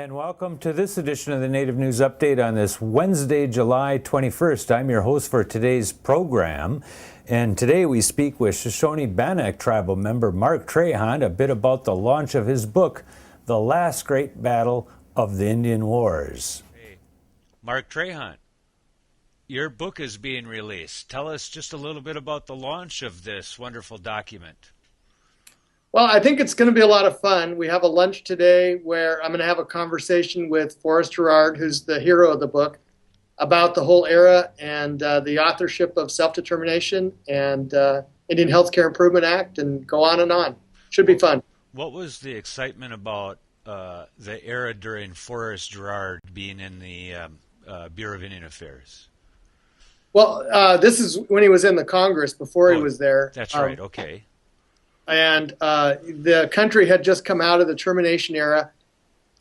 And welcome to this edition of the Native News Update on this Wednesday, July 21st. I'm your host for today's program. And today we speak with Shoshone-Bannock tribal member Mark Trahant a bit about the launch of his book, The Last Great Battle of the Indian Wars. Hey, Mark Trahant, your book is being released. Tell us just a little bit about the launch of this wonderful document. Well, I think it's going to be a lot of fun. We have a lunch today where I'm going to have a conversation with Forrest Gerard, who's the hero of the book, about the whole era and the authorship of self-determination and Indian Healthcare Improvement Act, and go on and on. Should be fun. What was the excitement about the era during Forrest Gerard being in the Bureau of Indian Affairs? Well, this is when he was in the Congress, before he was there. That's right, okay. And the country had just come out of the termination era,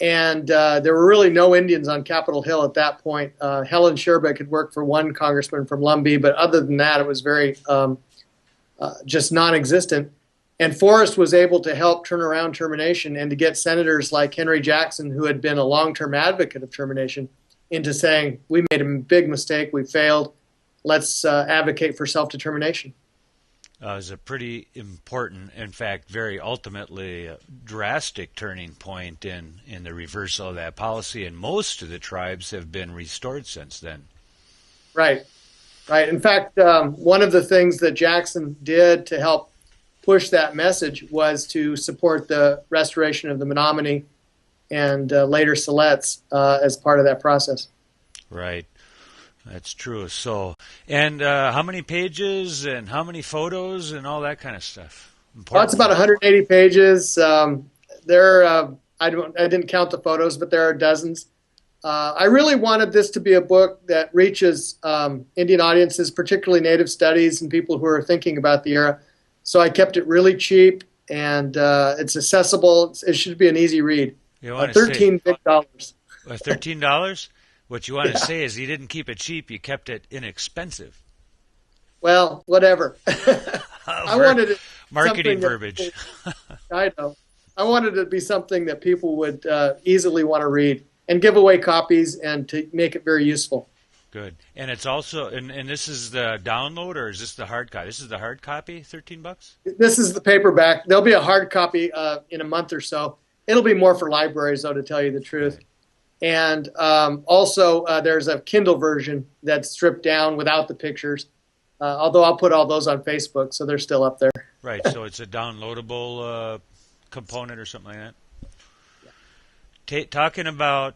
and there were really no Indians on Capitol Hill at that point. Helen Sherbeck had worked for one congressman from Lumbee, but other than that, it was very just non-existent. And Forrest was able to help turn around termination and to get senators like Henry Jackson, who had been a long-term advocate of termination, into saying, we made a big mistake, we failed, let's advocate for self-determination. It was a pretty important, in fact, very ultimately drastic turning point in the reversal of that policy, and most of the tribes have been restored since then. Right, right. In fact, one of the things that Jackson did to help push that message was to support the restoration of the Menominee and later Siletz as part of that process. Right. That's true. So, and how many pages and how many photos and all that kind of stuff? Well, it's about 180 pages. I didn't count the photos, but there are dozens. I really wanted this to be a book that reaches Indian audiences, particularly Native studies and people who are thinking about the era. So I kept it really cheap, and it's accessible. It should be an easy read. $13 big dollars. $13? What you want to say is you didn't keep it cheap, you kept it inexpensive. Well, whatever. I wanted it marketing verbiage. I know. I wanted it to be something that people would easily want to read and give away copies and to make it very useful. Good. And it's also, and this is the download, or is this the hard copy? This is the hard copy, $13? This is the paperback. There'll be a hard copy in a month or so. It'll be more for libraries, though, to tell you the truth. Right. And also there's a Kindle version that's stripped down without the pictures, although I'll put all those on Facebook, so they're still up there. Right, so it's a downloadable component or something like that? Yeah. Talking about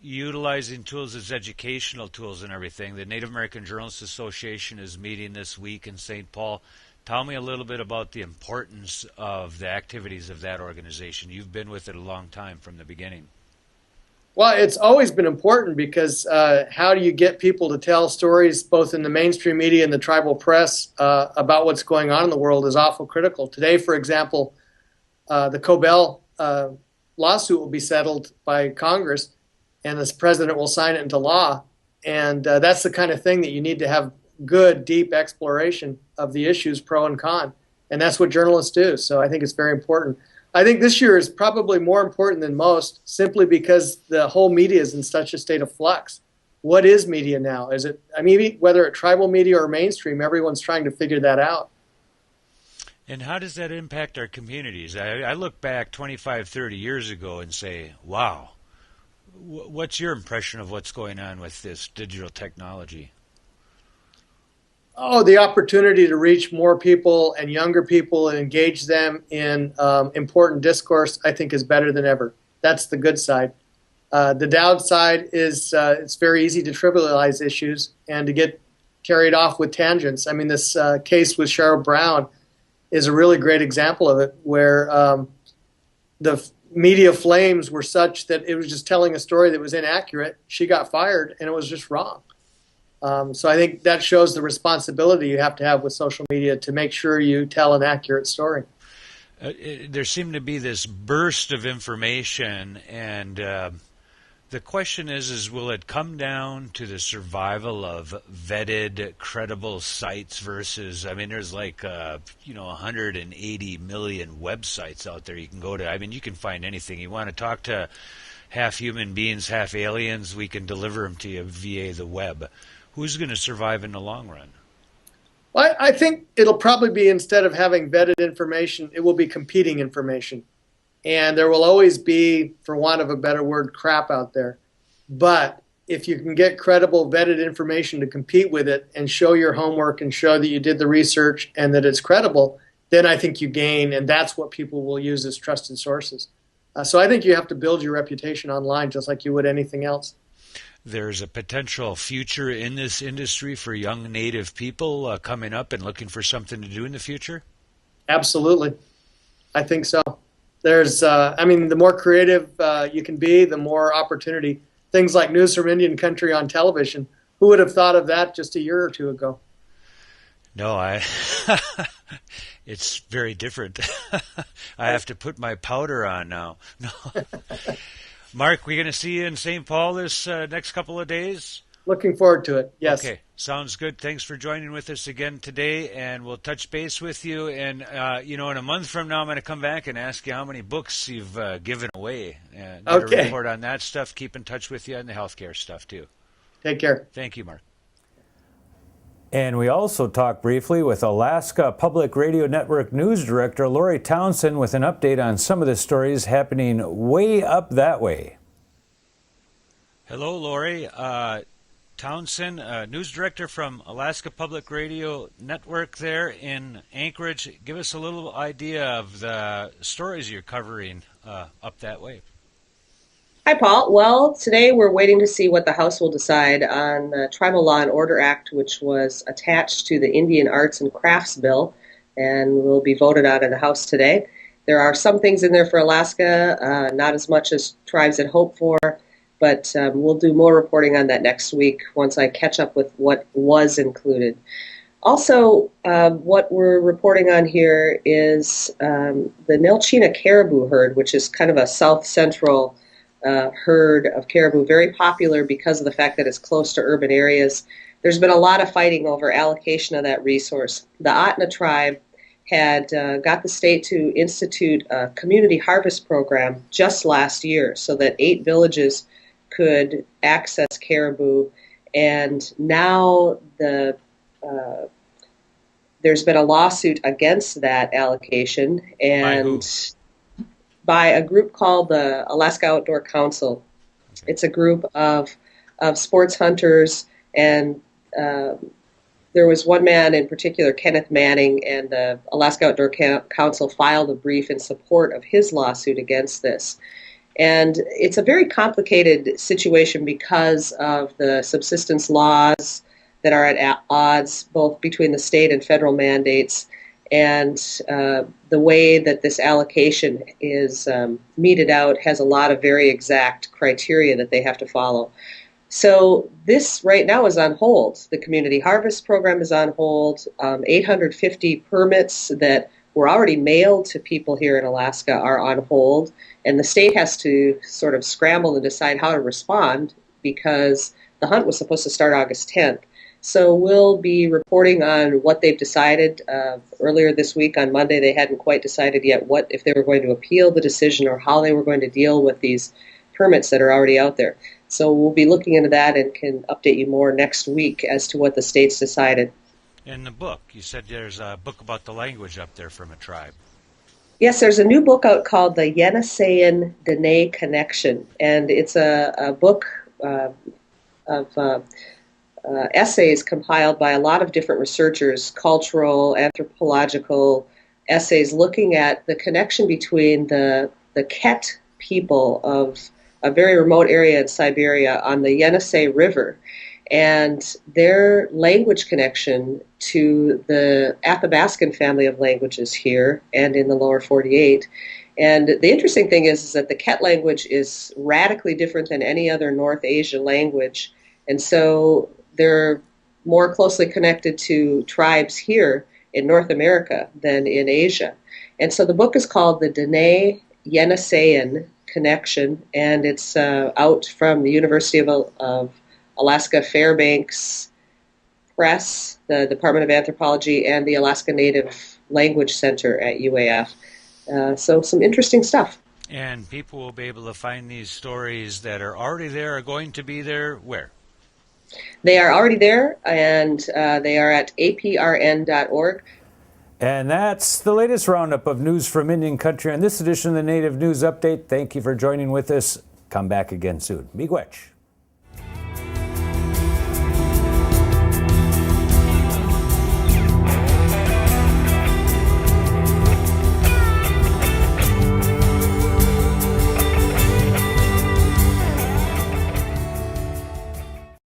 utilizing tools as educational tools and everything, the Native American Journalists Association is meeting this week in St. Paul. Tell me a little bit about the importance of the activities of that organization. You've been with it a long time from the beginning. Well, it's always been important because how do you get people to tell stories both in the mainstream media and the tribal press about what's going on in the world is awful critical. Today, for example, the Cobell lawsuit will be settled by Congress, and the president will sign it into law. And that's the kind of thing that you need to have good, deep exploration of the issues, pro and con. And that's what journalists do. So I think it's very important. I think this year is probably more important than most, simply because the whole media is in such a state of flux. What is media now? Is it, I mean, whether it's tribal media or mainstream, everyone's trying to figure that out. And how does that impact our communities? I look back 25, 30 years ago and say, wow, what's your impression of what's going on with this digital technology? Oh, the opportunity to reach more people and younger people and engage them in important discourse, I think, is better than ever. That's the good side. The downside is it's very easy to trivialize issues and to get carried off with tangents. I mean, this case with Cheryl Brown is a really great example of it, where the media flames were such that it was just telling a story that was inaccurate. She got fired, and it was just wrong. So I think that shows the responsibility you have to have with social media to make sure you tell an accurate story. There seemed to be this burst of information, and the question is will it come down to the survival of vetted, credible sites versus, I mean, there's like, 180 million websites out there you can go to. I mean, you can find anything. You want to talk to half human beings, half aliens. We can deliver them to you via the web. Who's going to survive in the long run? Well, I think it'll probably be, instead of having vetted information, it will be competing information. And there will always be, for want of a better word, crap out there. But if you can get credible, vetted information to compete with it and show your homework and show that you did the research and that it's credible, then I think you gain, and that's what people will use as trusted sources. So I think you have to build your reputation online just like you would anything else. There's a potential future in this industry for young Native people coming up and looking for something to do in the future? Absolutely. I think so. There's, the more creative you can be, the more opportunity. Things like News from Indian Country on television. Who would have thought of that just a year or two ago? No, it's very different. I have to put my powder on now. No. Mark, we're going to see you in St. Paul this next couple of days? Looking forward to it, yes. Okay, sounds good. Thanks for joining with us again today, and we'll touch base with you. And, in a month from now, I'm going to come back and ask you how many books you've given away. Get a report on that stuff. Keep in touch with you on the healthcare stuff, too. Take care. Thank you, Mark. And we also talked briefly with Alaska Public Radio Network News Director Lori Townsend with an update on some of the stories happening way up that way. Hello, Lori. Townsend, News Director from Alaska Public Radio Network there in Anchorage. Give us a little idea of the stories you're covering up that way. Hi, Paul. Well, today we're waiting to see what the House will decide on the Tribal Law and Order Act, which was attached to the Indian Arts and Crafts Bill and will be voted on in the House today. There are some things in there for Alaska, not as much as tribes had hoped for, but we'll do more reporting on that next week once I catch up with what was included. Also, what we're reporting on here is the Nelchina caribou herd, which is kind of a south-central herd of caribou, very popular because of the fact that it's close to urban areas. There's been a lot of fighting over allocation of that resource. The Atna tribe had got the state to institute a community harvest program just last year so that 8 villages could access caribou, and now there's been a lawsuit against that allocation, and by a group called the Alaska Outdoor Council. Okay. It's a group of sports hunters, and there was one man in particular, Kenneth Manning, and the Alaska Outdoor Council filed a brief in support of his lawsuit against this. And it's a very complicated situation because of the subsistence laws that are at odds both between the state and federal mandates, and the way that this allocation is meted out has a lot of very exact criteria that they have to follow. So this right now is on hold. The community harvest program is on hold. 850 permits that were already mailed to people here in Alaska are on hold, and the state has to sort of scramble and decide how to respond because the hunt was supposed to start August 10th. So we'll be reporting on what they've decided. Earlier this week on Monday, they hadn't quite decided yet if they were going to appeal the decision or how they were going to deal with these permits that are already out there. So we'll be looking into that and can update you more next week as to what the state's decided. In the book, you said there's a book about the language up there from a tribe. Yes, there's a new book out called The Yeniseian Dene Connection, and it's a book of essays compiled by a lot of different researchers, cultural, anthropological essays looking at the connection between the Ket people of a very remote area in Siberia on the Yenisei River and their language connection to the Athabaskan family of languages here and in the lower 48. And the interesting thing is that the Ket language is radically different than any other North Asia language, and so they're more closely connected to tribes here in North America than in Asia. And so the book is called The Dene Yeniseian Connection, and it's out from the University of Alaska Fairbanks Press, the Department of Anthropology, and the Alaska Native Language Center at UAF. So some interesting stuff. And people will be able to find these stories that are already there, are going to be there, where? They are already there, and they are at aprn.org. And that's the latest roundup of news from Indian Country on this edition of the Native News Update. Thank you for joining with us. Come back again soon. Miigwech.